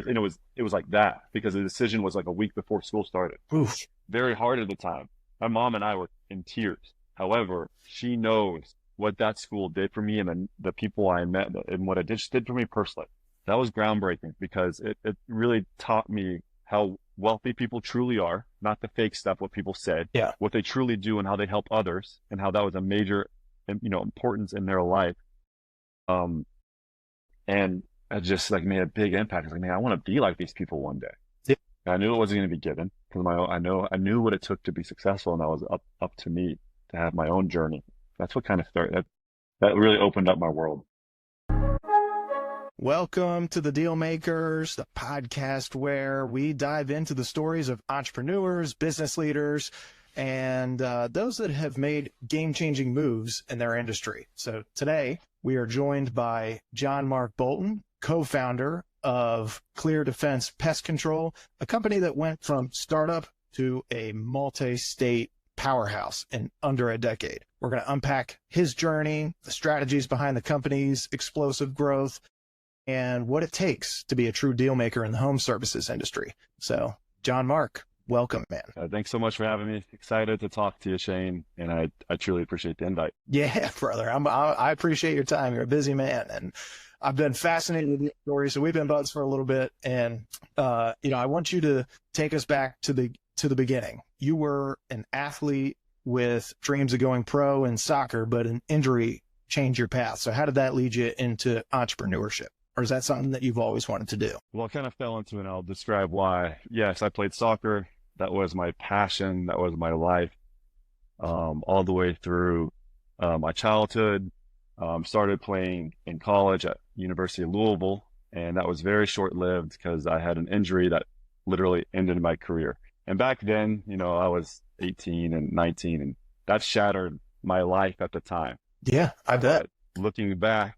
And it was like that because the decision was like a week before school started. Oof. Very hard at the time. My mom and I were in tears. However, she knows what that school did for me and the people I met and what it just did for me personally. That was groundbreaking because it really taught me how wealthy people truly are, not the fake stuff, what people said, Yeah. what they truly do and how they help others and how that was a major, importance in their life. And it just like made a big impact. I was like, man, I want to be like these people one day. Yeah. I knew it wasn't going to be given because I knew what it took to be successful, and that was up to me to have my own journey. That's what kind of started. That really opened up my world. Welcome to the Dealmakers, the podcast where we dive into the stories of entrepreneurs, business leaders, and those that have made game-changing moves in their industry. So today we are joined by John-Mark Bolton, co-founder of ClearDefense Pest Control, a company that went from startup to a multi-state powerhouse in under a decade. We're going to unpack his journey, the strategies behind the company's explosive growth, and what it takes to be a true deal maker in the home services industry. So, John-Mark, welcome, man. Thanks so much for having me. Excited to talk to you, Shane, and I truly appreciate the invite. Yeah, brother. I appreciate your time. You're a busy man, and I've been fascinated with your story. So we've been buds for a little bit, and I want you to take us back to the beginning. You were an athlete with dreams of going pro in soccer, but an injury changed your path. So how did that lead you into entrepreneurship? Or is that something that you've always wanted to do? Well, I kind of fell into it, and I'll describe why. Yes, I played soccer. That was my passion. That was my life, all the way through my childhood. Started playing in college at University of Louisville, and that was very short-lived because I had an injury that literally ended my career. And back then, I was 18 and 19, and that shattered my life at the time. Yeah, I bet. But looking back,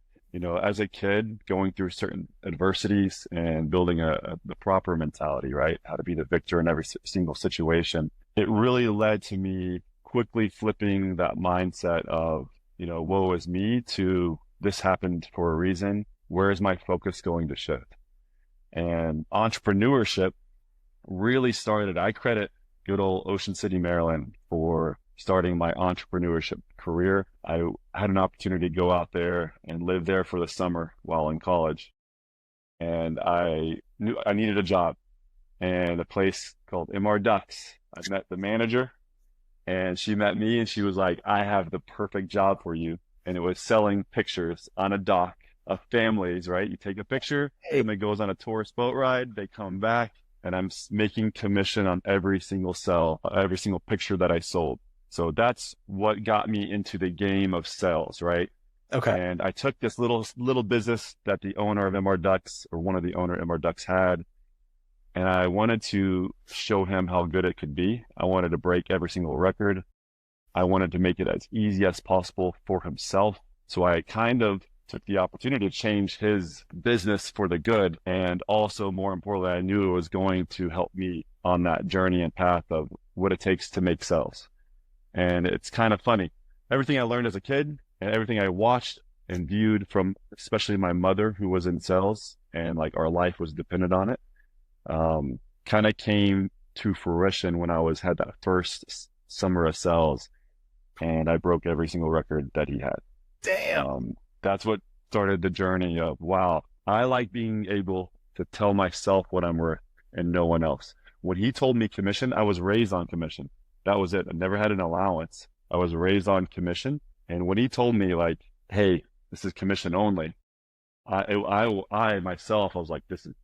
as a kid, going through certain adversities and building the proper mentality, right? How to be the victor in every single situation. It really led to me quickly flipping that mindset of, woe is me to this happened for a reason. Where is my focus going to shift? And entrepreneurship really started, I credit good old Ocean City, Maryland for starting my entrepreneurship career. I had an opportunity to go out there and live there for the summer while in college. And I knew I needed a job, and a place called MR Ducks. I met the manager, and she met me, and she was like, I have the perfect job for you. And it was selling pictures on a dock of families, right? You take a picture, and it goes on a tourist boat ride. They come back, and I'm making commission on every single picture that I sold. So that's what got me into the game of sales, right? Okay. And I took this little business that the owner of MR Ducks, or one of the owner MR Ducks had, and I wanted to show him how good it could be. I wanted to break every single record. I wanted to make it as easy as possible for himself. So I kind of took the opportunity to change his business for the good. And also, more importantly, I knew it was going to help me on that journey and path of what it takes to make sales. And it's kind of funny. Everything I learned as a kid and everything I watched and viewed from especially my mother, who was in sales, and like our life was dependent on it, kind of came to fruition when I had that first summer of sales, and I broke every single record that he had. Damn. That's what started the journey of, wow, I like being able to tell myself what I'm worth and no one else. When he told me commission, I was raised on commission. That was it. I never had an allowance. I was raised on commission. And when he told me like, hey, this is commission only, I myself, I was like, this is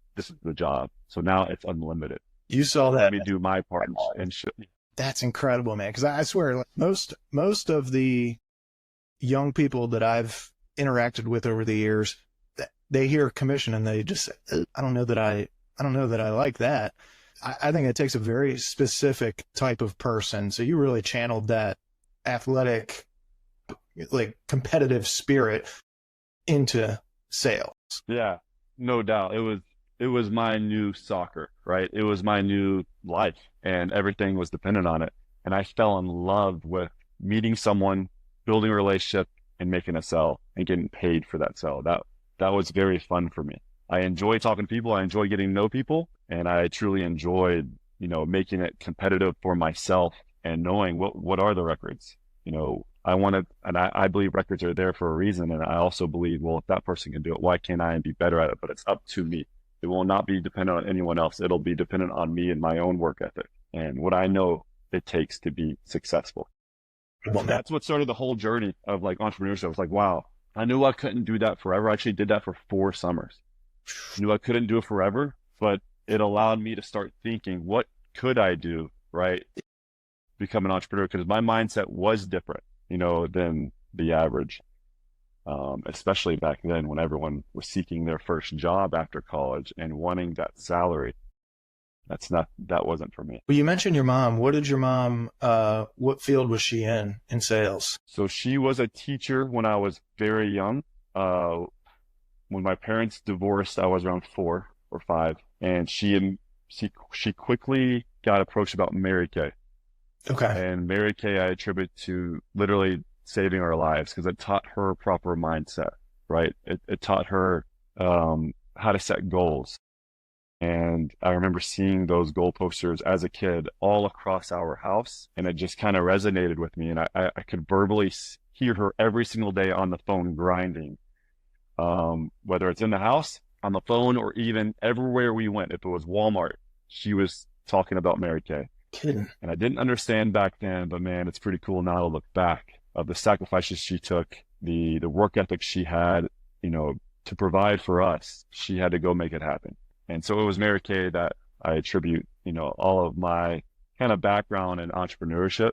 the job. So now it's unlimited. You saw that. Let me do my part and show. That's incredible, man. Because I swear, like, most of the young people that I've interacted with over the years, they hear commission and they just say, I don't know that I like that. I think it takes a very specific type of person. So you really channeled that athletic, like competitive spirit into sales. Yeah, no doubt. It was my new soccer, right? It was my new life, and everything was dependent on it. And I fell in love with meeting someone, building a relationship, and making a sell and getting paid for that sell. That was very fun for me. I enjoy talking to people. I enjoy getting to know people, and I truly enjoyed, making it competitive for myself and knowing what are the records. I believe records are there for a reason. And I also believe, well, if that person can do it, why can't I be better at it? But it's up to me. It will not be dependent on anyone else. It'll be dependent on me and my own work ethic and what I know it takes to be successful. Well, that's what started the whole journey of like entrepreneurship. I was like, wow, I knew I couldn't do that forever. I actually did that for 4 summers. Knew I couldn't do it forever, but it allowed me to start thinking, what could I do, right? Become an entrepreneur, because my mindset was different, than the average, especially back then when everyone was seeking their first job after college and wanting that salary. That wasn't for me. Well, you mentioned your mom. What did your mom, what field was she in sales? So she was a teacher when I was very young. When my parents divorced, I was around 4 or 5, and she quickly got approached about Mary Kay. Okay. And Mary Kay I attribute to literally saving our lives, because it taught her proper mindset, right? It taught her how to set goals. And I remember seeing those goal posters as a kid all across our house, and it just kind of resonated with me. And I could verbally hear her every single day on the phone grinding, whether it's in the house, on the phone, or even everywhere we went. If it was Walmart, she was talking about Mary Kay. Kidding. And I didn't understand back then, but man, it's pretty cool now to look back of the sacrifices she took, the work ethic she had, to provide for us. She had to go make it happen. And so it was Mary Kay that I attribute, all of my kind of background in entrepreneurship.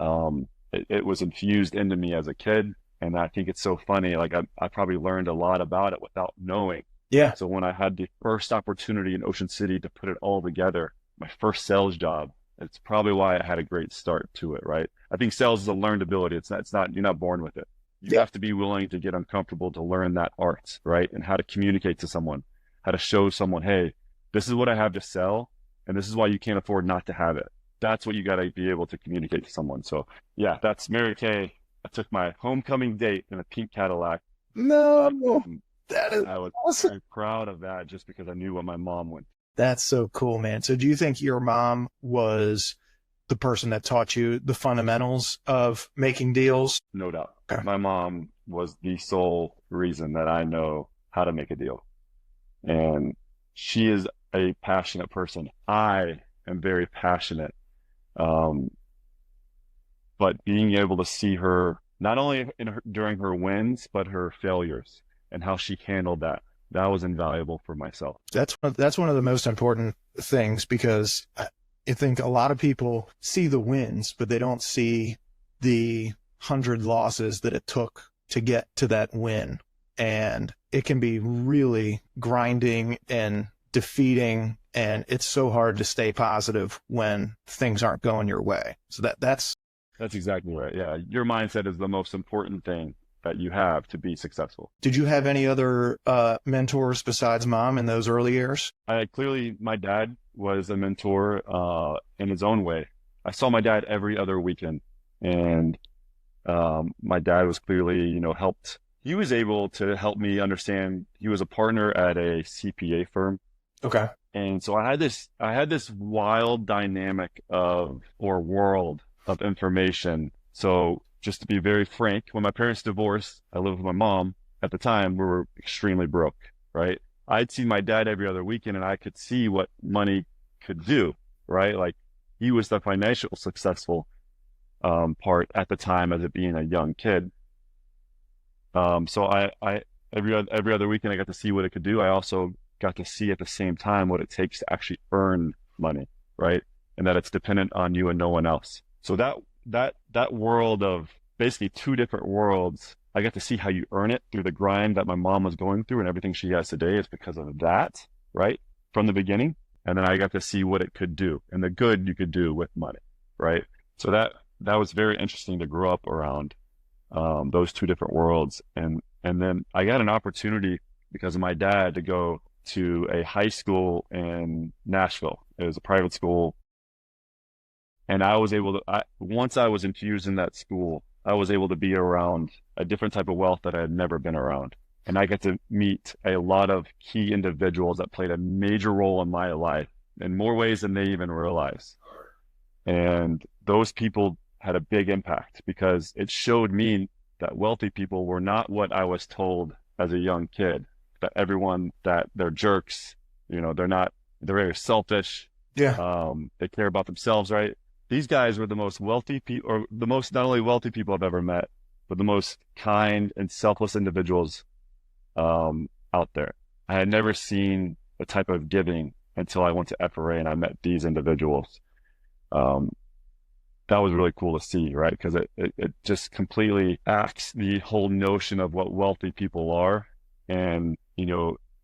It was infused into me as a kid. And I think it's so funny. Like I probably learned a lot about it without knowing. Yeah. So when I had the first opportunity in Ocean City to put it all together, my first sales job, it's probably why I had a great start to it, right? I think sales is a learned ability. It's not, you're not born with it. You have to be willing to get uncomfortable to learn that art, right? And how to communicate to someone, how to show someone, hey, this is what I have to sell, and this is why you can't afford not to have it. That's what you got to be able to communicate to someone. So yeah, that's Mary Kay. I took my homecoming date in a pink Cadillac. No, I was awesome. very proud of that, just because I knew what my mom went. That's so cool, man. So do you think your mom was the person that taught you the fundamentals of making deals? No doubt. Okay. My mom was the sole reason that I know how to make a deal. And she is a passionate person. I am very passionate. But being able to see her, not only during her wins, but her failures and how she handled that was invaluable for myself. That's one of the most important things, because I think a lot of people see the wins, but they don't see the 100 losses that it took to get to that win. And it can be really grinding and defeating, and it's so hard to stay positive when things aren't going your way. So that's exactly right. Yeah. Your mindset is the most important thing that you have to be successful. Did you have any other mentors besides mom in those early years? Clearly, my dad was a mentor in his own way. I saw my dad every other weekend, and my dad was clearly, helped. He was able to help me understand. He was a partner at a CPA firm. Okay. And so I had this wild dynamic world of information. So just to be very frank, when my parents divorced, I lived with my mom. At the time, we were extremely broke, right? I'd see my dad every other weekend, and I could see what money could do, right? Like, he was the financial successful part at the time as it being a young kid. So I every other weekend I got to see what it could do. I also got to see at the same time what it takes to actually earn money, right? And that it's dependent on you and no one else. So that world of basically 2 different worlds, I got to see how you earn it through the grind that my mom was going through, and everything she has today is because of that, right? From the beginning. And then I got to see what it could do and the good you could do with money, right? So that was very interesting to grow up around those 2 different worlds. And then I got an opportunity because of my dad to go to a high school in Nashville. It was a private school. And I was able to, once I was infused in that school, I was able to be around a different type of wealth that I had never been around. And I get to meet a lot of key individuals that played a major role in my life in more ways than they even realize. And those people had a big impact because it showed me that wealthy people were not what I was told as a young kid, that everyone, that they're jerks, they're very selfish. Yeah. They care about themselves, right? These guys were the most wealthy people, or the most, not only wealthy people I've ever met, but the most kind and selfless individuals out there. I had never seen a type of giving until I went to FRA and I met these individuals. That was really cool to see, right? Because it just completely acts the whole notion of what wealthy people are. And,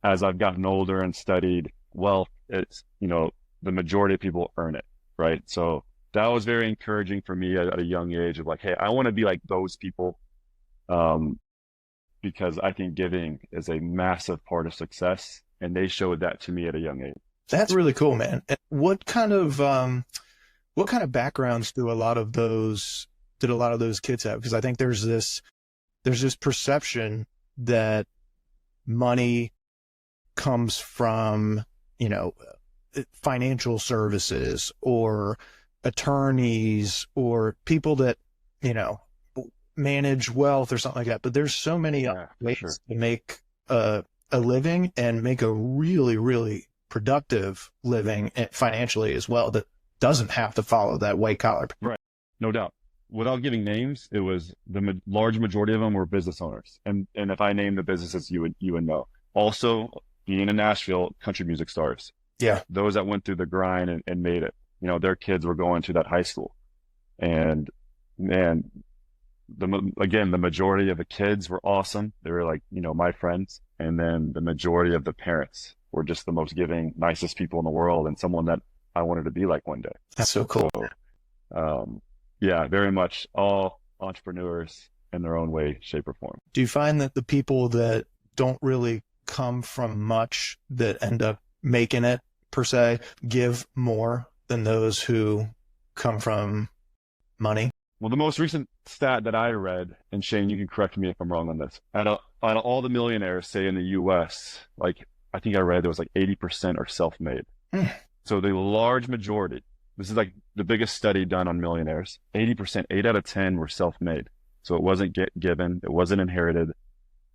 as I've gotten older and studied wealth, it's, the majority of people earn it, right? So that was very encouraging for me at a young age of like, hey, I want to be like those people. Because I think giving is a massive part of success, and they showed that to me at a young age. That's really cool, man. And what kind of backgrounds did a lot of those kids have? Because I think there's this perception that money comes from, financial services or attorneys or people that, manage wealth or something like that. But there's so many ways to make a living and make a really, really productive living financially as well that doesn't have to follow that white collar. Right. No doubt. Without giving names, it was the large majority of them were business owners. And if I name the businesses, you would know. Also, being in Nashville, country music stars. Yeah. Those that went through the grind and made it. Their kids were going to that high school. And man, the majority of the kids were awesome. They were like, my friends. And then the majority of the parents were just the most giving, nicest people in the world, and someone that I wanted to be like one day. That's so cool. So, yeah, very much all entrepreneurs in their own way, shape, or form. Do you find that the people that don't really come from much that end up making it, per se, give more than those who come from money? Well, the most recent stat that I read, and Shane, you can correct me if I'm wrong on this, out of all the millionaires, say in the US, like I think I read there was like 80% are self-made. So the large majority, this is like the biggest study done on millionaires, 80%, 8 out of 10 were self-made. So it wasn't given, it wasn't inherited.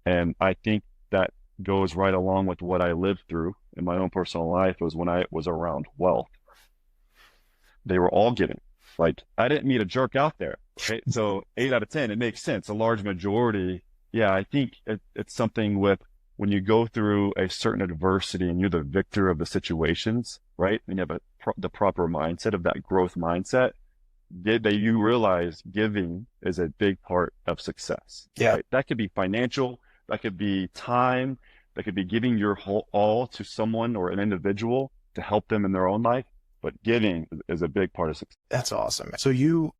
And I think that goes right along with what I lived through in my own personal life. It was when I was around wealth. They were all giving. Like, I didn't meet a jerk out there. Okay? So 8 out of 10, it makes sense. A large majority. Yeah, I think it's something with when you go through a certain adversity and you're the victor of the situations, right? And you have the proper mindset of that growth mindset, you realize giving is a big part of success. Yeah. Right? That could be financial. That could be time. That could be giving your whole all to someone or an individual to help them in their own life. But giving is a big part of success. That's awesome. So you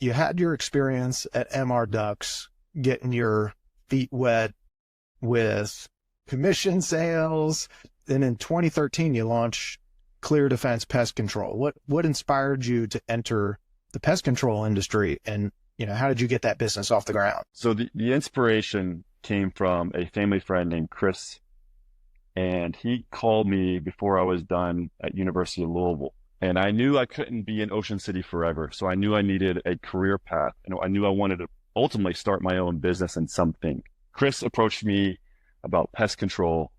had your experience at MR Ducks, getting your feet wet with commission sales. Then in 2013, you launched ClearDefense Pest Control. What inspired you to enter the pest control industry? And, how did you get that business off the ground? So the inspiration came from a family friend named Chris. And he called me before I was done at University of Louisville. And I knew I couldn't be in Ocean City forever. So I knew I needed a career path. And I knew I wanted to ultimately start my own business in something. Chris approached me about pest control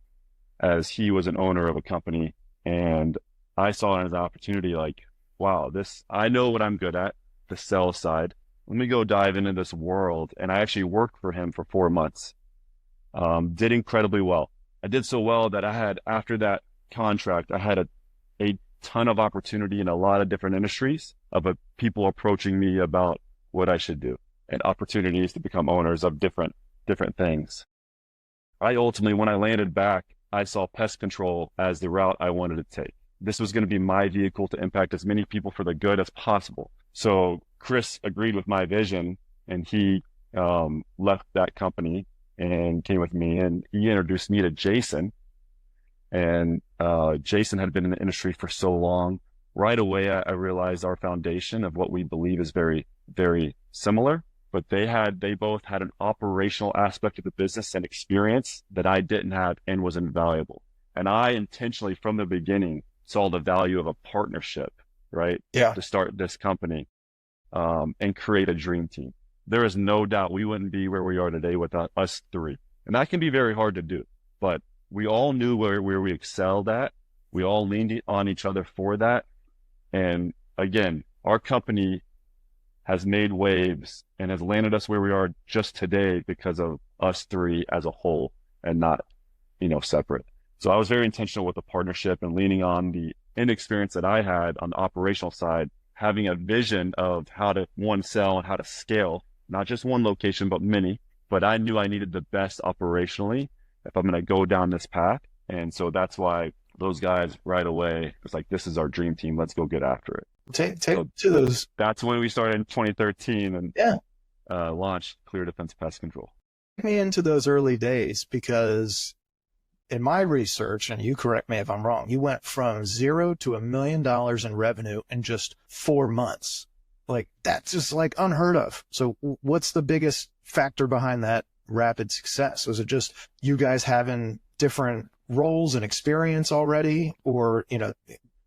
as he was an owner of a company. And I saw it as an opportunity like, wow, I know what I'm good at, the sales side. Let me go dive into this world. And I actually worked for him for 4 months. Did incredibly well. I did so well that after that contract, I had a ton of opportunity in a lot of different industries of people approaching me about what I should do and opportunities to become owners of different things. I ultimately, when I landed back, I saw pest control as the route I wanted to take. This was going to be my vehicle to impact as many people for the good as possible. So Chris agreed with my vision, and he left that company and came with me, and he introduced me to Jason. And Jason had been in the industry for so long. Right away, I realized our foundation of what we believe is very, very similar. but they both had an operational aspect of the business and experience that I didn't have and was invaluable. And I intentionally, from the beginning, saw the value of a partnership, right? Yeah. To start this company, and create a dream team. There is no doubt we wouldn't be where we are today without us three. And that can be very hard to do, but we all knew where we excelled at. We all leaned on each other for that. And again, our company has made waves and has landed us where we are just today because of us three as a whole and not, separate. So I was very intentional with the partnership and leaning on the inexperience that I had on the operational side, having a vision of how to sell and how to scale, not just one location, but many. But I knew I needed the best operationally if I'm going to go down this path. And so that's why those guys right away, it's like, this is our dream team. Let's go get after it. Take to those. That's when we started in 2013 and launched ClearDefense Pest Control. Take me into those early days, because in my research, and you correct me if I'm wrong, you went from 0 to $1 million in revenue in just 4 months. Like, that's just like unheard of. So what's the biggest factor behind that rapid success? Was it just you guys having different roles and experience already, or,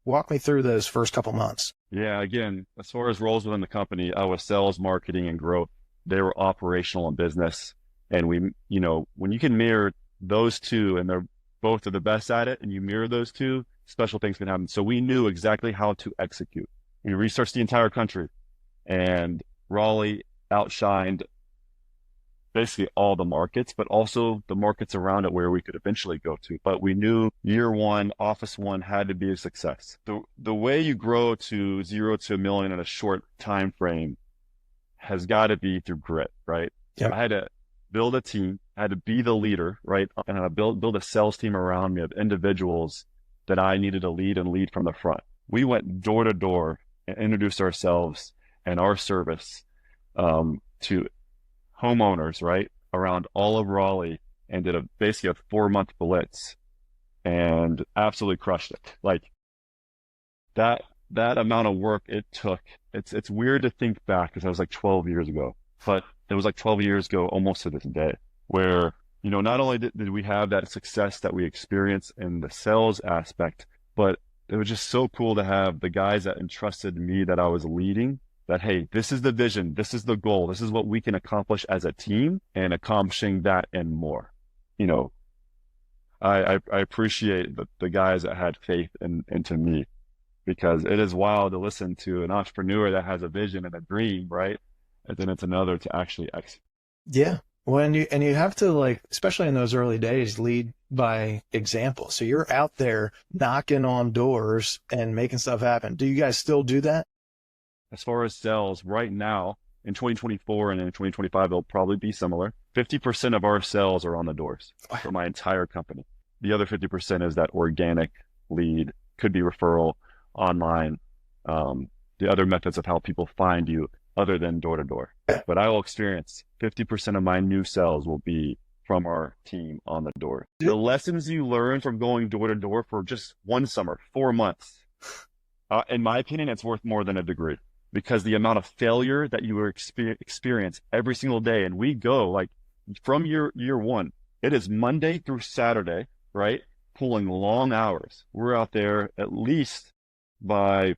walk me through those first couple months? Yeah, again, as far as roles within the company, I was sales, marketing, and growth. They were operational and business. And we, when you can mirror those two and they're both are the best at it, and you mirror those two, special things can happen. So we knew exactly how to execute. We researched the entire country, and Raleigh outshined basically all the markets, but also the markets around it where we could eventually go to. But we knew year one, office one had to be a success. The way you grow to 0 to $1 million in a short time frame has got to be through grit, right? Yep. I had to build a team, I had to be the leader, right? And I build a sales team around me of individuals that I needed to lead from the front. We went door to door and introduced ourselves and our service to homeowners, right, around all of Raleigh, and did basically a 4-month blitz and absolutely crushed it. Like that amount of work it took. It's weird to think back because that was like 12 years ago, but it was like 12 years ago almost to this day, where, not only did we have that success that we experienced in the sales aspect, but it was just so cool to have the guys that entrusted me that I was leading, that, hey, this is the vision, this is the goal, this is what we can accomplish as a team, and accomplishing that and more. I appreciate the guys that had faith into me, because it is wild to listen to an entrepreneur that has a vision and a dream, right? And then it's another to actually execute. Yeah. Well, and you have to, like, especially in those early days, lead by example. So you're out there knocking on doors and making stuff happen. Do you guys still do that? As far as sales, right now, in 2024 and in 2025, it'll probably be similar. 50% of our sales are on the doors for my entire company. The other 50% is that organic lead, could be referral, online, the other methods of how people find you other than door to door. But I will experience 50% of my new sales will be from our team on the door. The lessons you learn from going door to door for just one summer, 4 months, in my opinion, it's worth more than a degree, because the amount of failure that you experience every single day. And we go like from year one, it is Monday through Saturday, right? Pulling long hours. We're out there at least by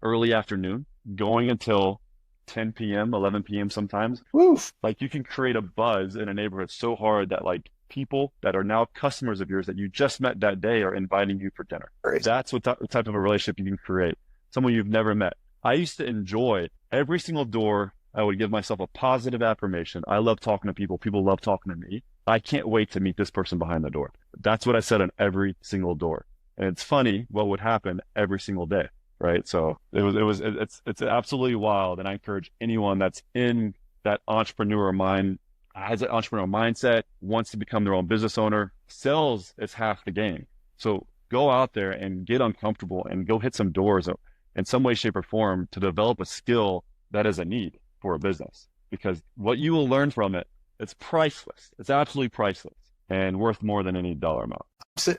early afternoon, going until 10 p.m., 11 p.m. sometimes. Woof. Like, you can create a buzz in a neighborhood so hard that, like, people that are now customers of yours that you just met that day are inviting you for dinner. Great. That's what type of a relationship you can create. Someone you've never met. I used to enjoy every single door. I would give myself a positive affirmation. I love talking to people. People love talking to me. I can't wait to meet this person behind the door. That's what I said on every single door. And it's funny what would happen every single day. Right. So it's absolutely wild. And I encourage anyone that's in that entrepreneur mind, has an entrepreneurial mindset, wants to become their own business owner. Sales is half the game. So go out there and get uncomfortable and go hit some doors in some way, shape, or form to develop a skill that is a need for a business, because what you will learn from it, it's priceless. It's absolutely priceless and worth more than any dollar amount.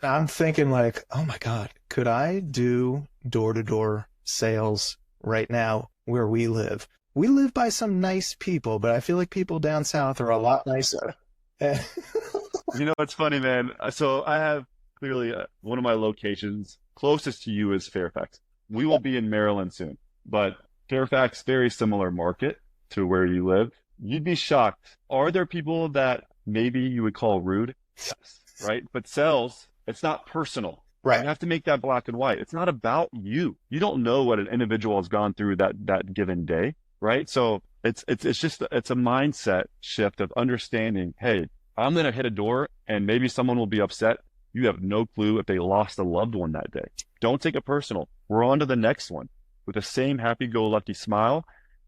I'm thinking like, oh my God, could I do door-to-door sales right now where we live? we live by some nice people, but I feel like people down south are a lot nicer. You know, it's funny, man. So I have clearly one of my locations closest to you is Fairfax. We will be in Maryland soon, but Fairfax, very similar market to where you live. You'd be shocked. Are there people that maybe you would call rude? Yes, right? But sales, it's not personal. Right. You have to make that black and white. It's not about you. You don't know what an individual has gone through that given day, right? So it's a mindset shift of understanding, hey, I'm going to hit a door and maybe someone will be upset. You have no clue if they lost a loved one that day. Don't take it personal. We're on to the next one with the same happy-go-lucky smile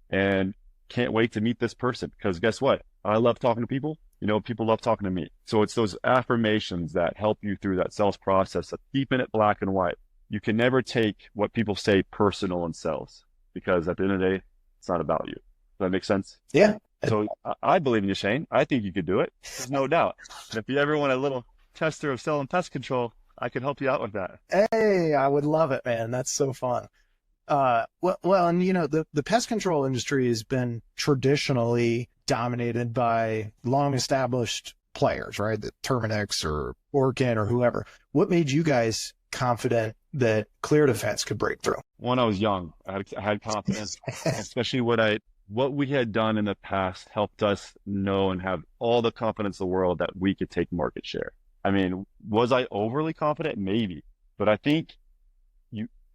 and can't wait to meet this person because guess what? I love talking to people. You know, people love talking to me. So it's those affirmations that help you through that sales process of keeping it black and white. You can never take what people say personal in sales because at the end of the day, it's not about you. Does that make sense? Yeah. So I believe in you, Shane. I think you could do it. There's no doubt. And if you ever want a little tester of selling pest control, I can help you out with that. Hey, I would love it, man. That's so fun. And you know, the pest control industry has been traditionally dominated by long established players, right? The Terminix or Orkin or whoever. What made you guys confident that ClearDefense could break through? When I was young, I had confidence, especially what we had done in the past helped us know and have all the confidence in the world that we could take market share. I mean, was I overly confident? Maybe, but I think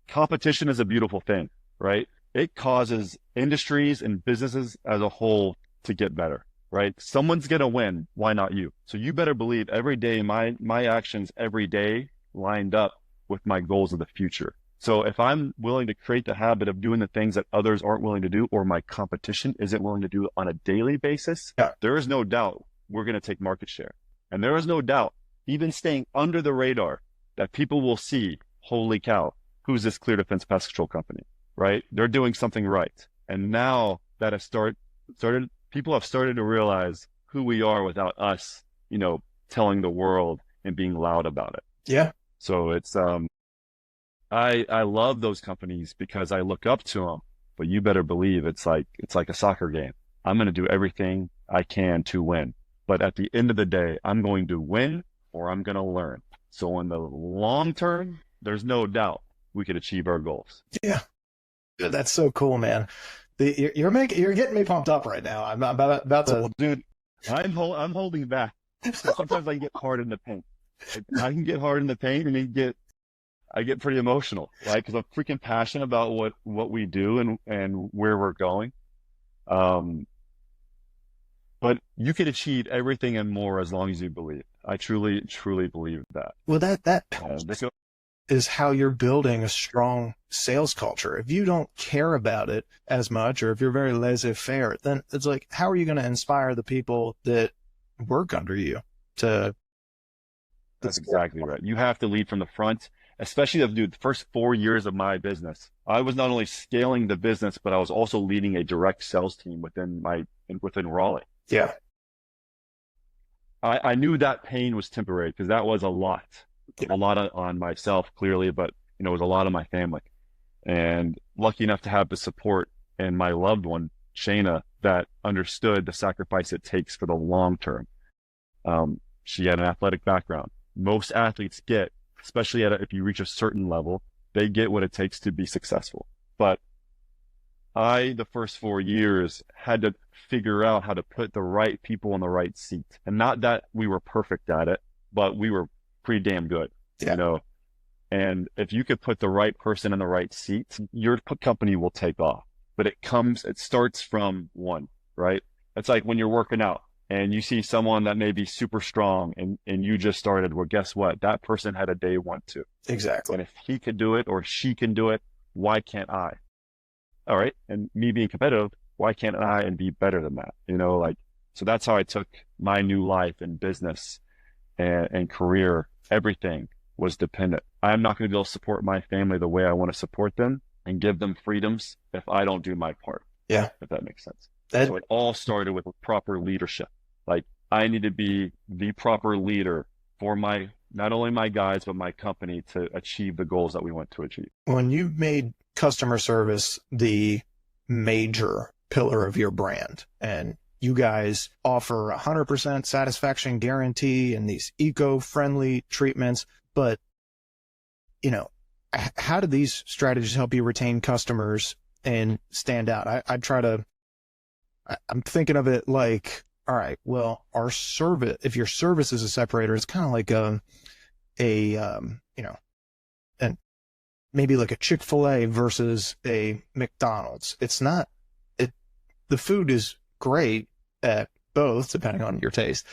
competition is a beautiful thing, right? It causes industries and businesses as a whole to get better, right? Someone's going to win. Why not you? So you better believe every day, my actions every day lined up with my goals of the future. So if I'm willing to create the habit of doing the things that others aren't willing to do, or my competition isn't willing to do on a daily basis, there is no doubt we're going to take market share. And there is no doubt, even staying under the radar, that people will see, holy cow, who's this ClearDefense Pest Control company, right? They're doing something right. And now that people have started to realize who we are without us, you know, telling the world and being loud about it. Yeah. So it's, I love those companies because I look up to them, but you better believe it's like a soccer game. I'm going to do everything I can to win. But at the end of the day, I'm going to win or I'm going to learn. So in the long term, there's no doubt we could achieve our goals. Yeah. That's so cool, man. You're getting me pumped up right now. I'm about to. Well, dude, I'm holding back. Sometimes I get hard in the paint. I can get hard in the paint and I get pretty emotional, right? Because I'm freaking passionate about what we do and where we're going. But you can achieve everything and more as long as you believe. I truly, truly believe that. Well, that is how you're building a strong sales culture. If you don't care about it as much, or if you're very laissez-faire, then it's like, how are you going to inspire the people that work under you to? That's exactly right. You have to lead from the front, especially the first 4 years of my business. I was not only scaling the business, but I was also leading a direct sales team within Raleigh. Yeah. I knew that pain was temporary because that was a lot on myself, clearly, but you know, it was a lot on my family. And lucky enough to have the support and my loved one, Shayna, that understood the sacrifice it takes for the long term. She had an athletic background. Most athletes get, especially if you reach a certain level, they get what it takes to be successful. But the first 4 years, had to figure out how to put the right people in the right seat. And not that we were perfect at it, but we were pretty damn good, you know? And if you could put the right person in the right seat, your company will take off. But it starts from one, right? It's like when you're working out and you see someone that may be super strong and you just started, well, guess what? That person had a day one too. Exactly. And if he could do it or she can do it, why can't I? All right. And me being competitive, why can't I and be better than that? You know, like, so that's how I took my new life and business and career. Everything was dependent. I'm not going to be able to support my family the way I want to support them and give them freedoms if I don't do my part. Yeah. If that makes sense. So it all started with proper leadership. Like, I need to be the proper leader for not only my guys, but my company to achieve the goals that we want to achieve. When you made customer service the major pillar of your brand. And you guys offer 100% satisfaction guarantee and these eco-friendly treatments. But, you know, how do these strategies help you retain customers and stand out? I'm thinking of it like, all right, well, our service, if your service is a separator, it's kind of like you know, and maybe like a Chick-fil-A versus a McDonald's. It's not, the food is great at both, depending on your taste,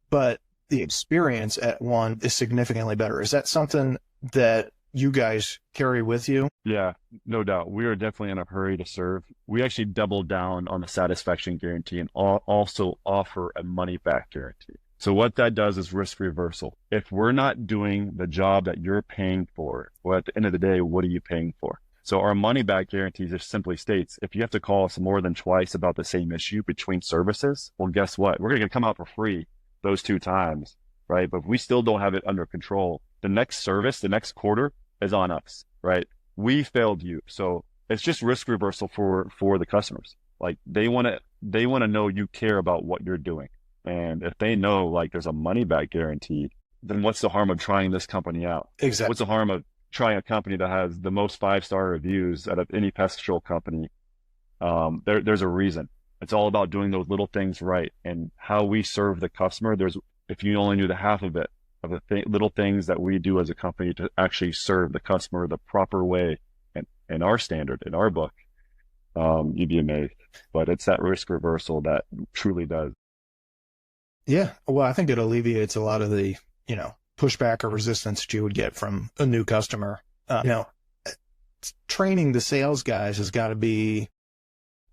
but the experience at one is significantly better. Is that something that you guys carry with you? Yeah, no doubt. We are definitely in a hurry to serve. We actually doubled down on the satisfaction guarantee and also offer a money back guarantee. So what that does is risk reversal. If we're not doing the job that you're paying for, well, at the end of the day, what are you paying for? So our money back guarantee just simply states, if you have to call us more than twice about the same issue between services, well, guess what? We're going to come out for free those 2 times, right? But if we still don't have it under control, the next service, the next quarter is on us, right? We failed you. So it's just risk reversal for the customers. Like they want to know you care about what you're doing. And if they know like there's a money back guarantee, then what's the harm of trying this company out? Exactly. What's the harm of trying a company that has the most 5-star reviews out of any pest control company? There's a reason. It's all about doing those little things right, and how we serve the customer. If you only knew the half of it, of the little things that we do as a company to actually serve the customer the proper way and our standard, in our book, you'd be amazed. But it's that risk reversal that truly does. Yeah. Well, I think it alleviates a lot of the, you know, pushback or resistance that you would get from a new customer. You know, training the sales guys has got to be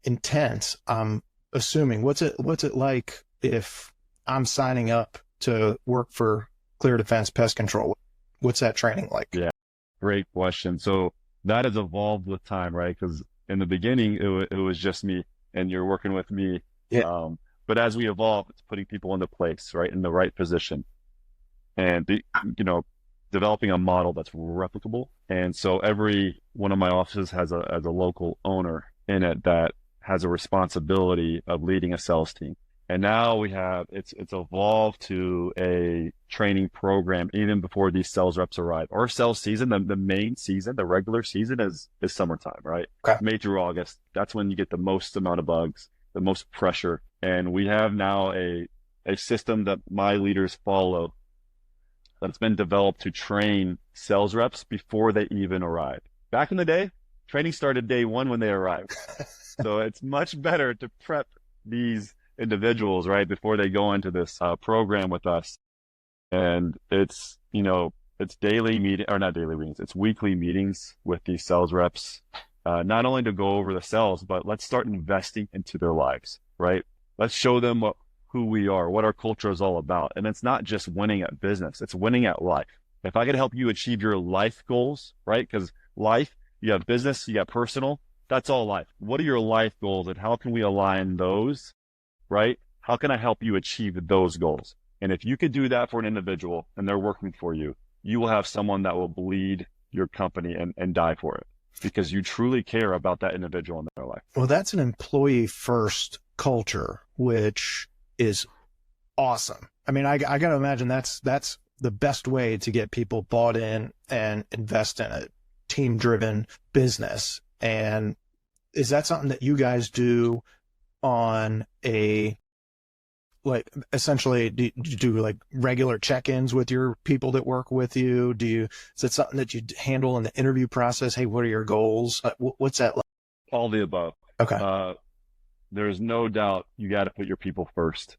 intense. I'm assuming. What's it like if I'm signing up to work for ClearDefense Pest Control? What's that training like? Yeah, great question. So that has evolved with time, right? Because in the beginning, it was just me, and you're working with me. Yeah. But as we evolve, it's putting people into place, right, in the right position, and developing a model that's replicable. And so every one of my offices has a local owner in it that has a responsibility of leading a sales team. And now it's evolved to a training program even before these sales reps arrive. Our sales season, the main season, the regular season is summertime, right? Okay. May through August. That's when you get the most amount of bugs, the most pressure. And we have now a system that my leaders follow that's been developed to train sales reps before they even arrive. Back in the day, training started day 1 when they arrived. So it's much better to prep these individuals, right, before they go into this program with us. And it's daily meeting, or not daily meetings, it's weekly meetings with these sales reps, not only to go over the sales, but let's start investing into their lives, right? Let's show them who we are, what our culture is all about. And it's not just winning at business, it's winning at life. If I could help you achieve your life goals, right? Because life, you have business, you got personal, that's all life. What are your life goals, and how can we align those, right? How can I help you achieve those goals? And if you could do that for an individual and they're working for you, you will have someone that will bleed your company and die for it, because you truly care about that individual in their life. Well, that's an employee first culture, which is awesome. I mean, I got to imagine that's the best way to get people bought in and invest in a team driven business. And is that something that you guys do on essentially, do you do like regular check-ins with your people that work with you? Is it something that you handle in the interview process? Hey, what are your goals? What's that like? All the above. Okay. There's no doubt you got to put your people first.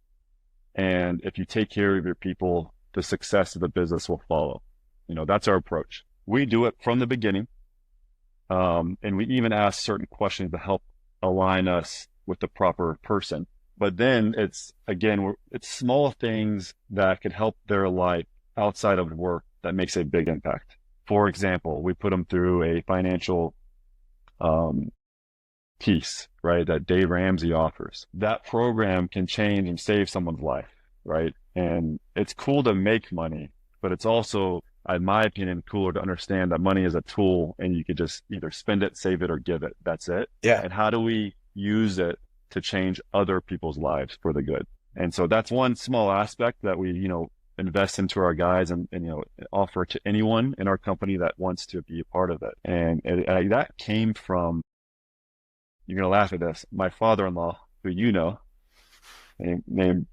And if you take care of your people, the success of the business will follow. That's our approach. We do it from the beginning. And we even ask certain questions to help align us with the proper person. But then it's small things that could help their life outside of work that makes a big impact. For example, we put them through a financial piece, right, that Dave Ramsey offers. That program can change and save someone's life, right? And it's cool to make money, but it's also, in my opinion, cooler to understand that money is a tool and you could just either spend it, save it, or give it. That's it. Yeah. And how do we use it to change other people's lives for the good. And so that's one small aspect that we, invest into our guys and offer to anyone in our company that wants to be a part of it. And that came from, you're going to laugh at this, my father-in-law, who named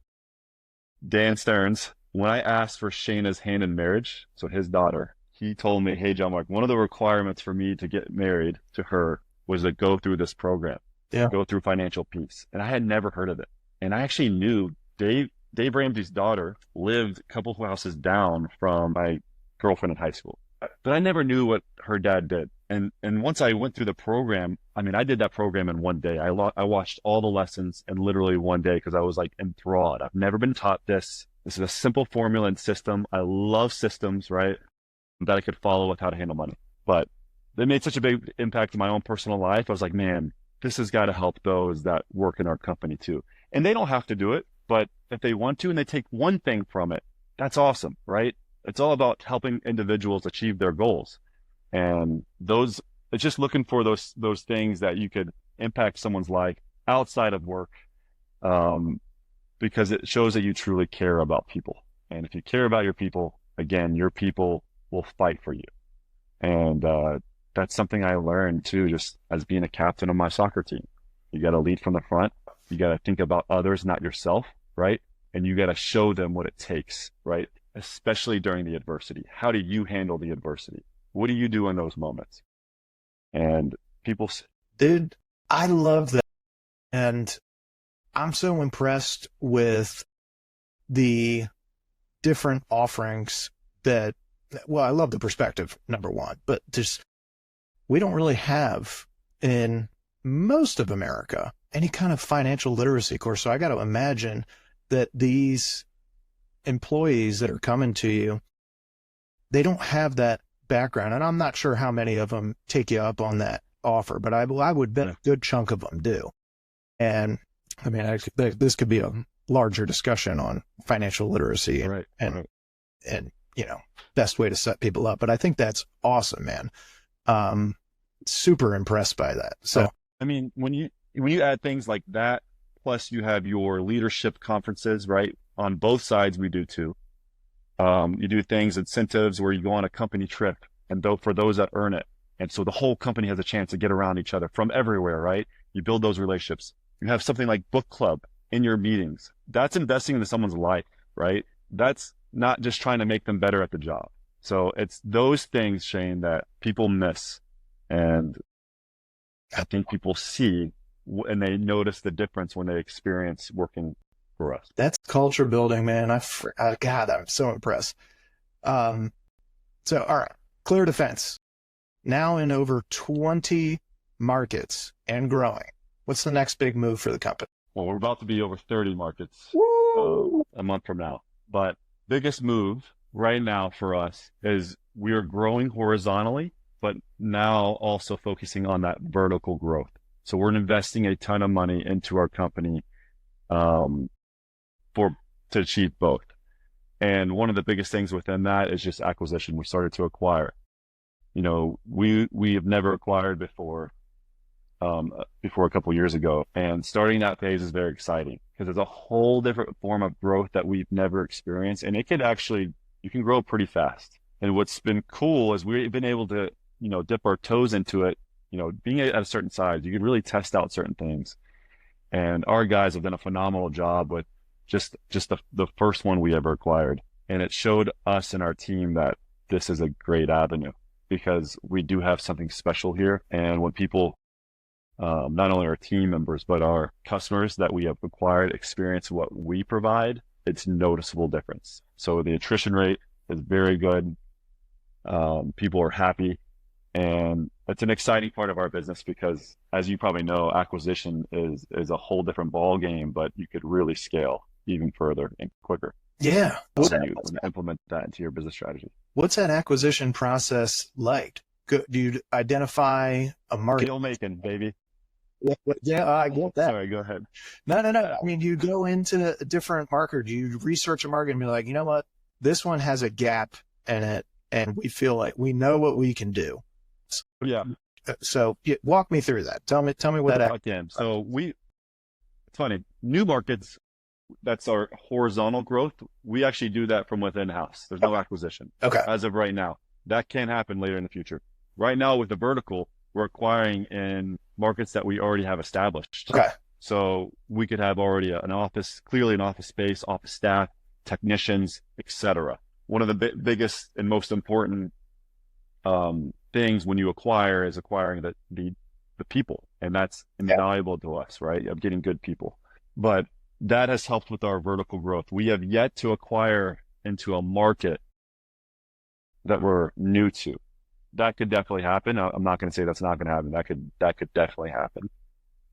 Dan Stearns. When I asked for Shayna's hand in marriage, so his daughter, he told me, hey, John-Mark, one of the requirements for me to get married to her was to go through this program, go through Financial Peace. And I had never heard of it. And I actually knew Dave Ramsey's daughter lived a couple of houses down from my girlfriend in high school, but I never knew what her dad did. And once I went through the program, I did that program in one day. I watched all the lessons in literally one day because I was like enthralled. I've never been taught this. This is a simple formula and system. I love systems, right? That I could follow with how to handle money. But they made such a big impact in my own personal life. I was like, man, this has got to help those that work in our company too. And they don't have to do it, but if they want to and they take one thing from it, that's awesome, right? It's all about helping individuals achieve their goals. And it's just looking for those things that you could impact someone's life outside of work, because it shows that you truly care about people. And if you care about your people, again, your people will fight for you. And that's something I learned too, just as being a captain of my soccer team. You got to lead from the front. You got to think about others, not yourself, right? And you got to show them what it takes, right? Especially during the adversity. How do you handle the adversity? What do you do in those moments? And people... Dude, I love that. And I'm so impressed with the different offerings that, well, I love the perspective, number one, but we don't really have in most of America any kind of financial literacy course. So I got to imagine that these employees that are coming to you, they don't have that background. And I'm not sure how many of them take you up on that offer, but I would bet a good chunk of them do. And this could be a larger discussion on financial literacy and best way to set people up. But I think that's awesome, man. Super impressed by that. So, when you add things like that, plus you have your leadership conferences, right? On both sides, we do too. You do things, incentives where you go on a company trip, and for those that earn it. And so the whole company has a chance to get around each other from everywhere, right? You build those relationships. You have something like book club in your meetings. That's investing into someone's life, right? That's not just trying to make them better at the job. So it's those things, Shane, that people miss. And I think people see and they notice the difference when they experience working for us. That's culture building, man. God, I'm so impressed. All right, ClearDefense, now in over 20 markets and growing. What's the next big move for the company? Well, we're about to be over 30 markets a month from now. But biggest move right now for us is we are growing horizontally, but now also focusing on that vertical growth. So we're investing a ton of money into our company to achieve both. And one of the biggest things within that is just acquisition. We started to acquire. We have never acquired before a couple of years ago. And starting that phase is very exciting because it's a whole different form of growth that we've never experienced. And you can grow pretty fast. And what's been cool is we've been able to, dip our toes into it. Being at a certain size, you can really test out certain things. And our guys have done a phenomenal job with just the first one we ever acquired. And it showed us and our team that this is a great avenue because we do have something special here. And when people, not only our team members, but our customers that we have acquired experience what we provide, it's noticeable difference. So the attrition rate is very good. People are happy. And it's an exciting part of our business because, as you probably know, acquisition is a whole different ball game, but you could really scale even further and quicker. Yeah. So you implement that into your business strategy. What's that acquisition process like? Do you identify a market? Deal making, baby. Yeah, I get that. Sorry, go ahead. No. You go into a different market. You research a market and be like, you know what? This one has a gap in it, and we feel like we know what we can do. Yeah. So walk me through that. Tell me what that. Again, so it's funny. New markets, that's our horizontal growth. We actually do that from within house. There's no acquisition. Okay. As of right now. That can happen later in the future. Right now with the vertical, we're acquiring in markets that we already have established. Okay. So we could have already an office, clearly an office space, office staff, technicians, etc. One of the biggest and most important things when you acquire is acquiring the people, and that's invaluable to us, right? Of getting good people. But that has helped with our vertical growth. We have yet to acquire into a market that we're new to. That could definitely happen. I'm not going to say that's not going to happen. That could definitely happen.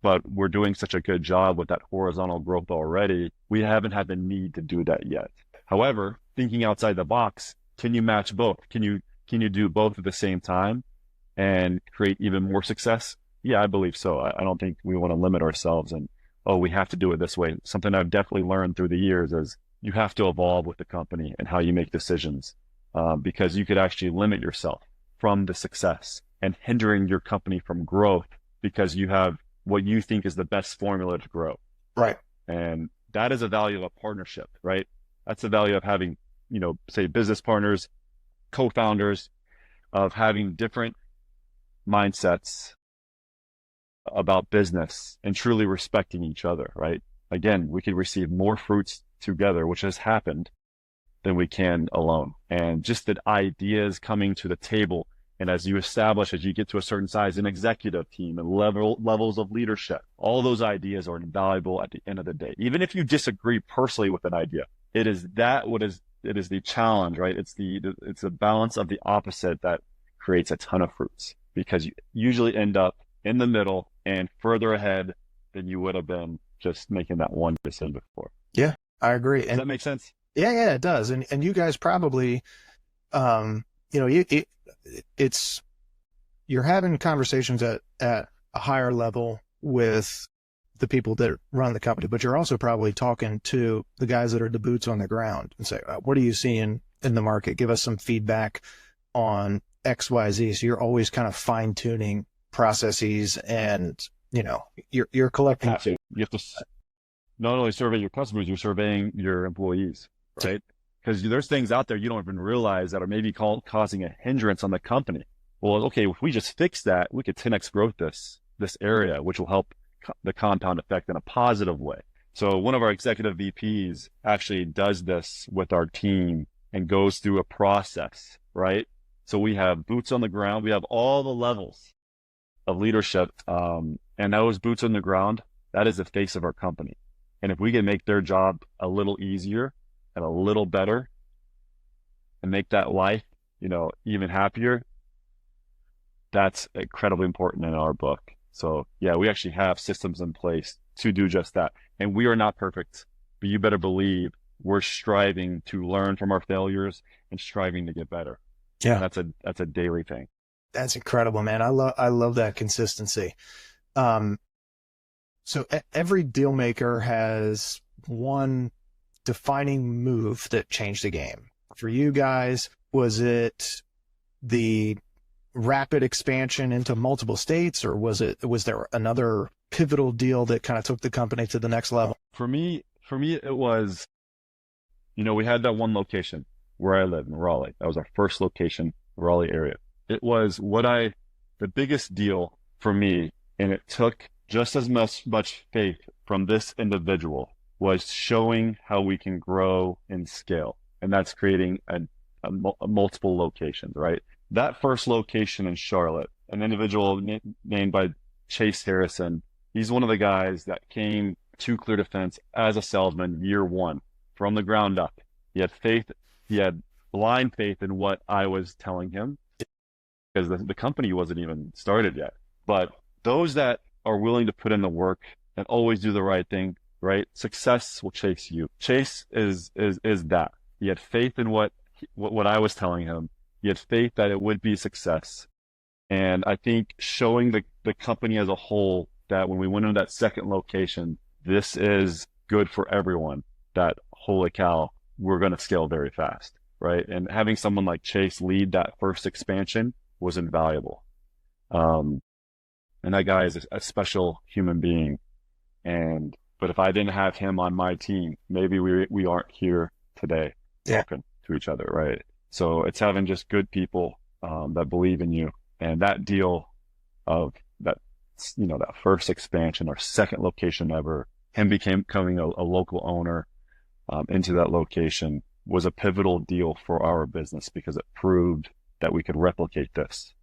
But we're doing such a good job with that horizontal growth already. We haven't had the need to do that yet. However, thinking outside the box, can you match both? Can you do both at the same time and create even more success? Yeah, I believe so. I don't think we want to limit ourselves and, oh, we have to do it this way. Something I've definitely learned through the years is you have to evolve with the company and how you make decisions, because you could actually limit yourself from the success and hindering your company from growth because you have what you think is the best formula to grow. Right. And that is a value of a partnership, right? That's the value of having, say business partners, co-founders, of having different mindsets about business and truly respecting each other, right? Again, we could receive more fruits together, which has happened, than we can alone. And just the ideas coming to the table. And as you get to a certain size, an executive team and levels of leadership, all those ideas are invaluable at the end of the day. Even if you disagree personally with an idea, it is the challenge, right? It's the balance of the opposite that creates a ton of fruits, because you usually end up in the middle and further ahead than you would have been just making that one decision before. Yeah, I agree. Does that make sense? Yeah, it does. And you guys probably, you're having conversations at a higher level with the people that run the company, but you're also probably talking to the guys that are the boots on the ground and say, what are you seeing in the market? Give us some feedback on X, Y, Z. So you're always kind of fine tuning processes and, you're collecting. You have to not only survey your customers, you're surveying your employees, right? Because there's things out there you don't even realize that are maybe causing a hindrance on the company. Well, okay, if we just fix that, we could 10x growth this area, which will help the compound effect in a positive way. So one of our executive VPs actually does this with our team and goes through a process, right? So we have boots on the ground. We have all the levels of leadership. And those boots on the ground, that is the face of our company. And if we can make their job a little easier and a little better and make that life, even happier, that's incredibly important in our book. So yeah, we actually have systems in place to do just that. And we are not perfect, but you better believe we're striving to learn from our failures and striving to get better. Yeah. And that's a daily thing. That's incredible, man. I love that consistency. So every deal maker has one defining move that changed the game. For you guys, was it the rapid expansion into multiple states, or was there another pivotal deal that kind of took the company to the next level? For me, it was, we had that one location where I live in Raleigh. That was our first location, Raleigh area. It was the biggest deal for me, and it took just as much faith from this individual, was showing how we can grow and scale. And that's creating a multiple locations, right? That first location in Charlotte, an individual named by Chase Harrison, he's one of the guys that came to ClearDefense as a salesman year one from the ground up. He had faith. He had blind faith in what I was telling him, because the company wasn't even started yet. But those that are willing to put in the work and always do the right thing, right? Success will chase you. Chase is that. He had faith in what I was telling him. He had faith that it would be success. And I think showing the company as a whole that when we went into that second location, this is good for everyone, that holy cow, we're going to scale very fast, right? And having someone like Chase lead that first expansion was invaluable. And that guy is a special human being. And But if I didn't have him on my team, maybe we aren't here today Yeah. talking to each other, right? So it's having just good people that believe in you. And that deal of that, that first expansion, our second location ever, him becoming a local owner into that location was a pivotal deal for our business because it proved that we could replicate this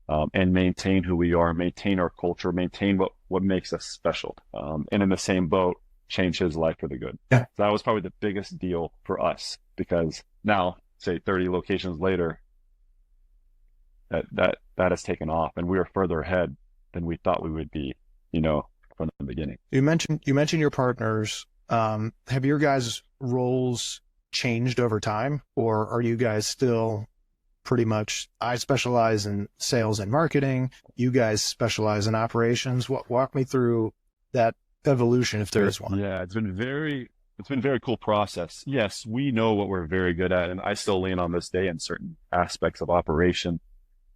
and maintain who we are, maintain our culture, maintain what makes us special. And in the same boat, change his life for the good. Yeah. So that was probably the biggest deal for us because now, say 30 locations later, that has taken off and we are further ahead than we thought we would be, from the beginning. You mentioned your partners. Have your guys' roles changed over time, or are you guys still pretty much, I specialize in sales and marketing, you guys specialize in operations? Walk me through that evolution if there is one. Yeah, it's been a very cool process. Yes, we know what we're very good at, and I still lean on this day in certain aspects of operation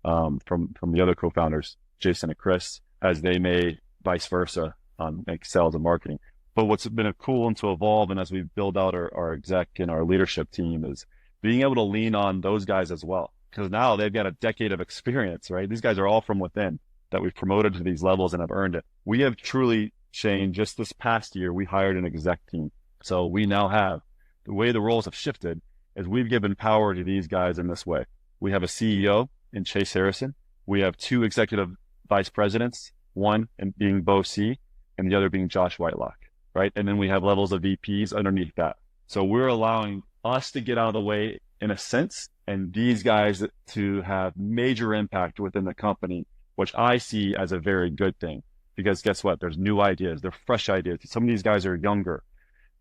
from the other co-founders, Jason and Chris, as they may vice versa on like sales and marketing. But what's been a cool and to evolve, and as we build out our exec and our leadership team, is being able to lean on those guys as well. Because now they've got a decade of experience, right? These guys are all from within that we've promoted to these levels and have earned it. We have truly changed. Just this past year, we hired an exec team. So we now have, the way the roles have shifted is we've given power to these guys in this way. We have a CEO in Chase Harrison. We have 2 executive vice presidents, one being Bo C and the other being Josh Whitelock, right? And then we have levels of VPs underneath that. So we're allowing us to get out of the way in a sense, and these guys to have major impact within the company, which I see as a very good thing. Because guess what? There's new ideas. They're fresh ideas. Some of these guys are younger,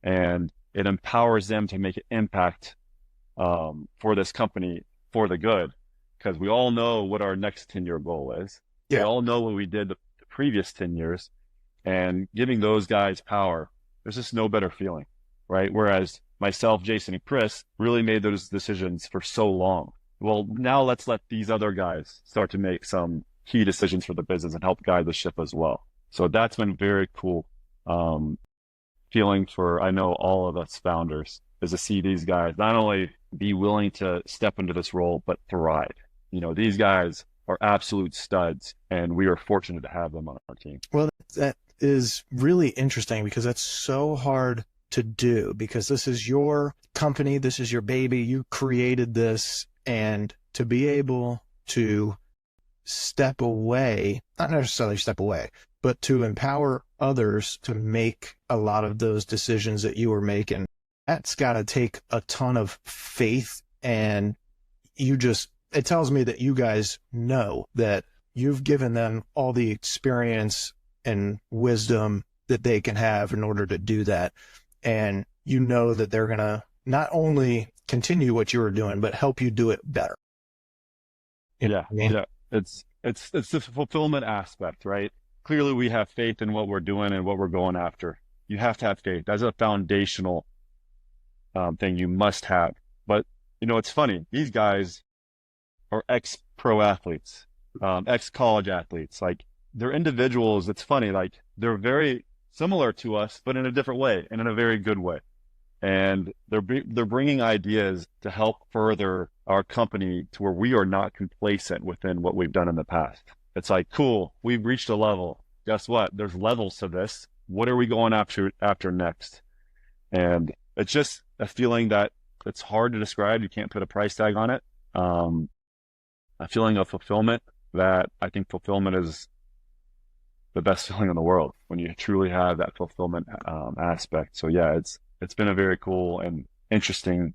and it empowers them to make an impact for this company for the good. Because we all know what our next 10-year goal is. Yeah. We all know what we did the previous 10 years. And giving those guys power, there's just no better feeling, right? Whereas myself, Jason, and Chris really made those decisions for so long. Well, now let's let these other guys start to make some key decisions for the business and help guide the ship as well. So that's been very cool feeling for, I know, all of us founders, is to see these guys not only be willing to step into this role, but thrive. These guys are absolute studs, and we are fortunate to have them on our team. Well, that is really interesting because that's so hard to do, because this is your company, this is your baby, you created this, and to be able to step away, not necessarily step away, but to empower others to make a lot of those decisions that you were making, that's got to take a ton of faith. And it tells me that you guys know that you've given them all the experience and wisdom that they can have in order to do that. And you know that they're going to not only continue what you were doing, but help you do it better. Yeah. It's the fulfillment aspect, right? Clearly we have faith in what we're doing and what we're going after. You have to have faith. That's a foundational thing you must have. But, it's funny. These guys are ex-pro athletes, ex-college athletes. Like, they're individuals. It's funny. Like, they're very similar to us, but in a different way and in a very good way. And they're bringing ideas to help further our company to where we are not complacent within what we've done in the past. It's like, cool, we've reached a level. Guess what? There's levels to this. What are we going after next? And it's just a feeling that it's hard to describe. You can't put a price tag on it. A feeling of fulfillment that I think fulfillment is the best feeling in the world when you truly have that fulfillment aspect. So yeah, it's been a very cool and interesting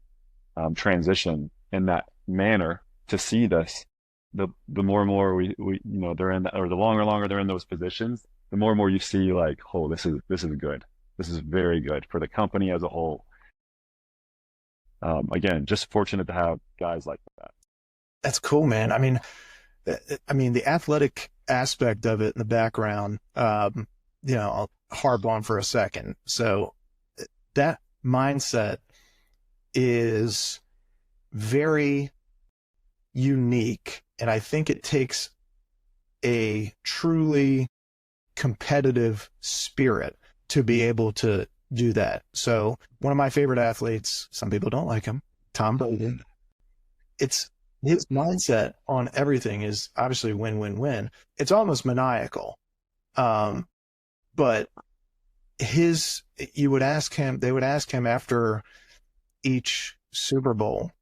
transition in that manner to see this. The more and more we they're in that, or the longer and longer they're in those positions, the more and more you see like, oh, this is good. This is very good for the company as a whole. Again, just fortunate to have guys like that. That's cool, man. I mean, the athletic aspect of it in the background, I'll harp on for a second. So that mindset is very unique. And I think it takes a truly competitive spirit to be able to do that. So one of my favorite athletes, some people don't like him, Tom Bolton. It's his mindset on everything is obviously win, win, win. It's almost maniacal. But they would ask him after each Super Bowl,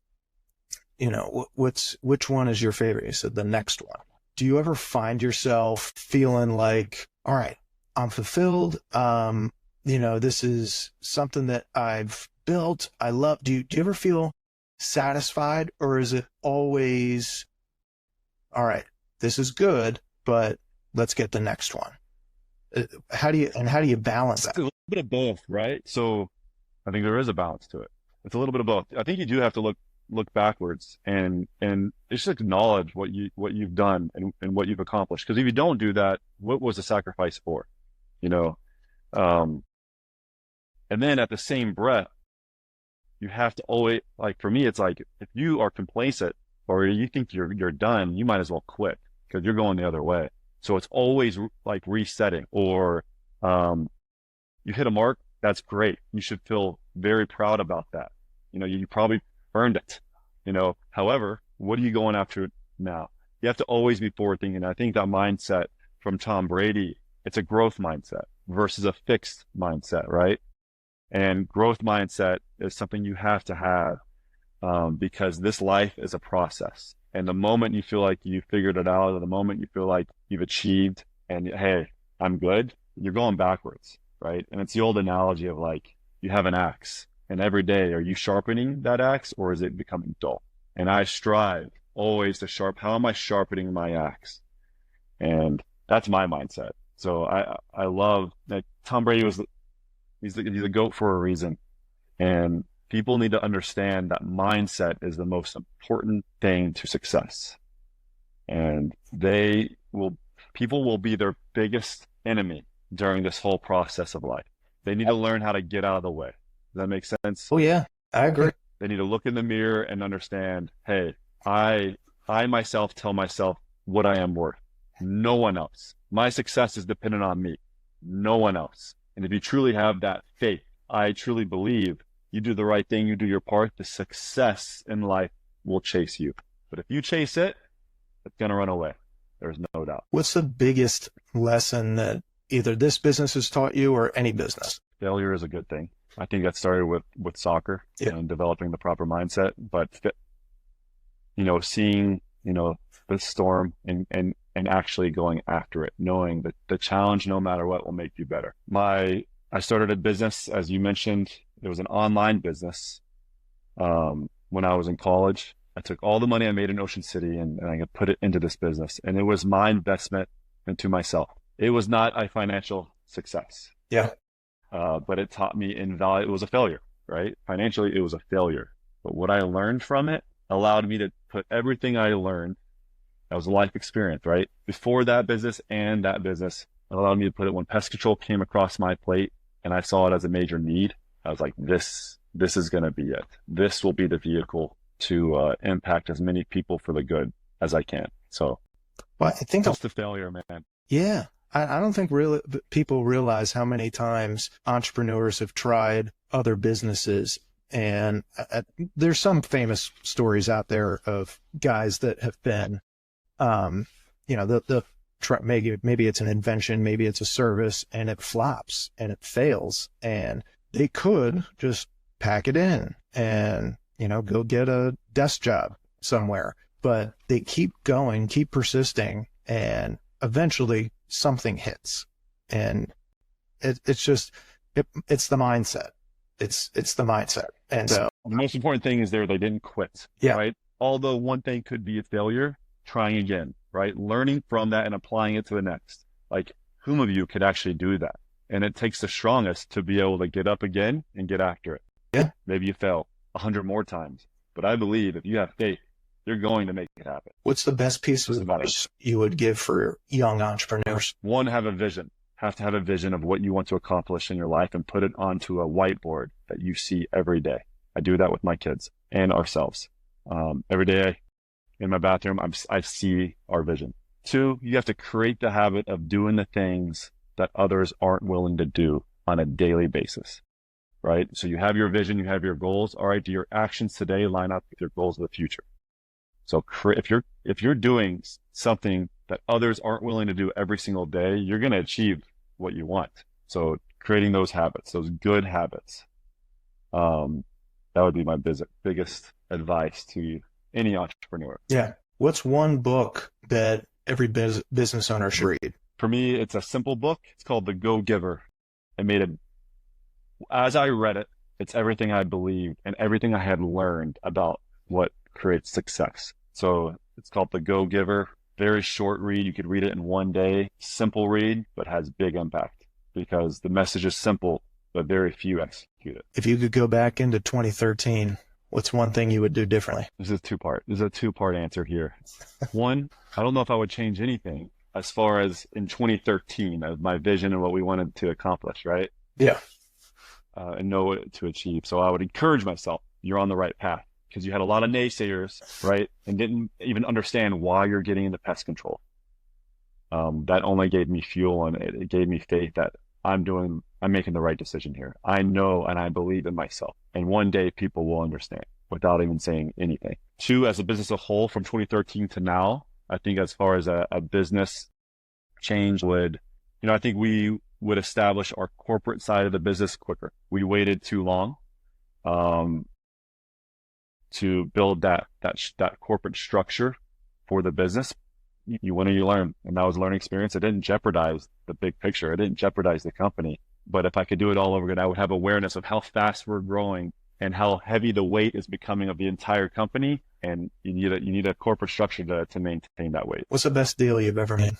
which one is your favorite? He said, the next one. Do you ever find yourself feeling like, all right, I'm fulfilled. This is something that I've built. I love. Do you ever feel satisfied, or is it always, all right, this is good, but let's get the next one? How do you balance that? It's a little bit of both, right? So I think there is a balance to it. It's a little bit of both. I think you do have to look backwards and just acknowledge what you've done and what you've accomplished. Because if you don't do that, what was the sacrifice for? And then at the same breath, you have to always, like, for me, it's like, if you are complacent or you think you're done, you might as well quit because you're going the other way. So it's always like resetting, or you hit a mark. That's great. You should feel very proud about that. You probably earned it. However, what are you going after now? You have to always be forward thinking. I think that mindset from Tom Brady, it's a growth mindset versus a fixed mindset, right? And growth mindset is something you have to have because this life is a process. And the moment you feel like you figured it out, or the moment you feel like you've achieved and, hey, I'm good, you're going backwards, right? And it's the old analogy of like, you have an axe, and every day, are you sharpening that axe or is it becoming dull? And I strive always to how am I sharpening my axe? And that's my mindset. So I love that Tom Brady he's a GOAT for a reason. And people need to understand that mindset is the most important thing to success. And people will be their biggest enemy during this whole process of life. They need to learn how to get out of the way. Does that make sense? Oh yeah, I agree. They need to look in the mirror and understand, hey, I myself tell myself what I am worth. No one else. My success is dependent on me. No one else. And if you truly have that faith, I truly believe you do the right thing, you do your part, the success in life will chase you. But if you chase it, it's going to run away. There's no doubt. What's the biggest lesson that either this business has taught you or any business? Failure is a good thing. I think that started with soccer and developing the proper mindset, but seeing, the storm and actually going after it, knowing that the challenge, no matter what, will make you better. I started a business, as you mentioned. It was an online business. When I was in college, I took all the money I made in Ocean City and I could put it into this business. And it was my investment into myself. It was not a financial success. Yeah. But it taught me it was a failure, right? Financially, it was a failure. But what I learned from it allowed me to put everything I learned. That was a life experience, right? Before that business and that business, it allowed me to put it when pest control came across my plate and I saw it as a major need. I was like, this is going to be it. This will be the vehicle to impact as many people for the good as I can. So, well, I think that's the failure, man. Yeah. I don't think people realize how many times entrepreneurs have tried other businesses. And there's some famous stories out there of guys that have been, maybe it's an invention, maybe it's a service, and it flops and it fails. And they could just pack it in and, go get a desk job somewhere. But they keep going, keep persisting, and eventually something hits. And it's the mindset. It's the mindset. And so the most important thing is they didn't quit. Yeah. Right. Although one thing could be a failure, trying again, right? Learning from that and applying it to the next. Like, whom of you could actually do that? And it takes the strongest to be able to get up again and get after it. Yeah. Maybe you fail 100 more times, but I believe if you have faith, you're going to make it happen. What's the best piece of advice you would give for young entrepreneurs? One, have a vision. Have to have a vision of what you want to accomplish in your life and put it onto a whiteboard that you see every day. I do that with my kids and ourselves. Every day in my bathroom, I see our vision. Two, you have to create the habit of doing the things that others aren't willing to do. on a daily basis, right? So you have your vision, you have your goals. All right, do your actions today line up with your goals of the future? So if you're doing something that others aren't willing to do every single day, you're going to achieve what you want. So creating those habits, those good habits, that would be my biggest advice to any entrepreneur. Yeah. What's one book that every business owner should read? For me, it's a simple book. It's called The Go-Giver. As I read it, it's everything I believed and everything I had learned about what creates success. So it's called The Go-Giver. Very short read. You could read it in one day. Simple read, but has big impact because the message is simple, but very few execute it. If you could go back into 2013, what's one thing you would do differently? This is a two-part answer here. One, I don't know if I would change anything as far as in 2013 of my vision and what we wanted to accomplish, right? Yeah. And know what to achieve. So I would encourage myself, you're on the right path, because you had a lot of naysayers, right? And didn't even understand why you're getting into pest control. That only gave me fuel, and it gave me faith that I'm making the right decision here. I know, and I believe in myself. And one day people will understand without even saying anything. Two, as a business as a whole, from 2013 to now, I think as far as a business change I think we would establish our corporate side of the business quicker. We waited too long to build that corporate structure for the business. You win or you learn, and that was a learning experience. It didn't jeopardize the big picture. It didn't jeopardize the company. But if I could do it all over again, I would have awareness of how fast we're growing and how heavy the weight is becoming of the entire company. And you need a corporate structure to maintain that weight. What's the best deal you've ever made?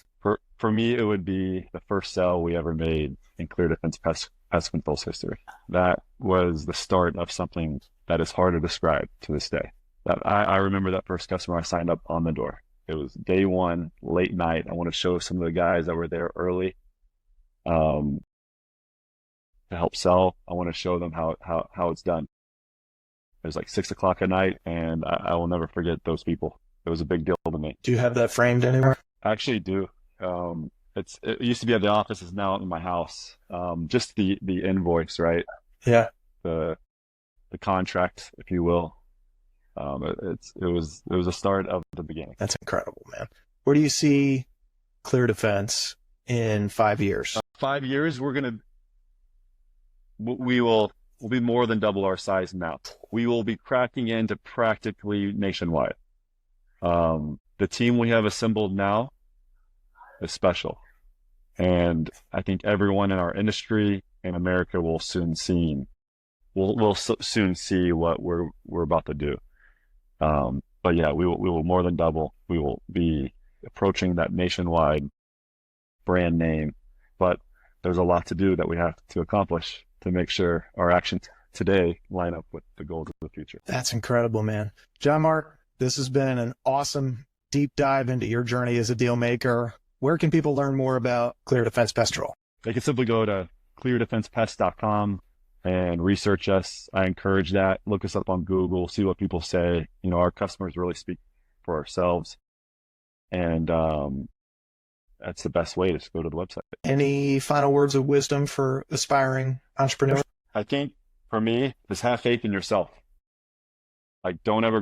For me, it would be the first sale we ever made in ClearDefense Pest Control's history. That was the start of something that is hard to describe to this day. That I remember that first customer I signed up on the door. It was day one, late night. I want to show some of the guys that were there early to help sell. I want to show them how it's done. It was like 6 o'clock at night, and I will never forget those people. It was a big deal to me. Do you have that framed anywhere? I actually do. It used to be at the office. It's now in my house. Just the invoice, right? Yeah. The contract, if you will. It was a start of the beginning. That's incredible, man. Where do you see ClearDefense in 5 years? 5 years, we'll be more than double our size now. We will be cracking into practically nationwide. The team we have assembled now is special. And I think everyone in our industry in America will soon see what we're about to do. But yeah, we will more than double. We will be approaching that nationwide brand name, but there's a lot to do that we have to accomplish to make sure our actions today line up with the goals of the future. That's incredible, man. John-Mark, this has been an awesome deep dive into your journey as a deal maker. Where can people learn more about ClearDefense Pest Control? They can simply go to ClearDefensePest.com and research us. I encourage that. Look us up on Google, see what people say. Our customers really speak for ourselves. And that's the best way, to go to the website. Any final words of wisdom for aspiring entrepreneurs? I think for me, just have faith in yourself. Like, don't ever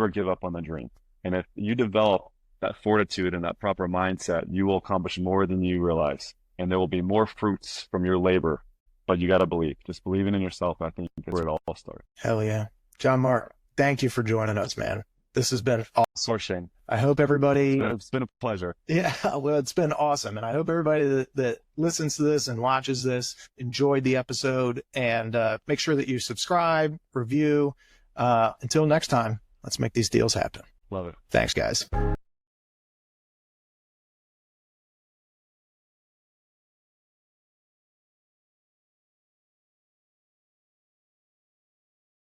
give up on the dream. And if you develop that fortitude and that proper mindset, you will accomplish more than you realize. And there will be more fruits from your labor. But you got to believe. Just believing in yourself, I think, is where it all starts. Hell yeah. John-Mark, thank you for joining us, man. This has been awesome. Sorry, Shane. I hope everybody... It's been a pleasure. Yeah, well, it's been awesome. And I hope everybody that listens to this and watches this enjoyed the episode. And make sure that you subscribe, review. Until next time, let's make these deals happen. Love it. Thanks, guys.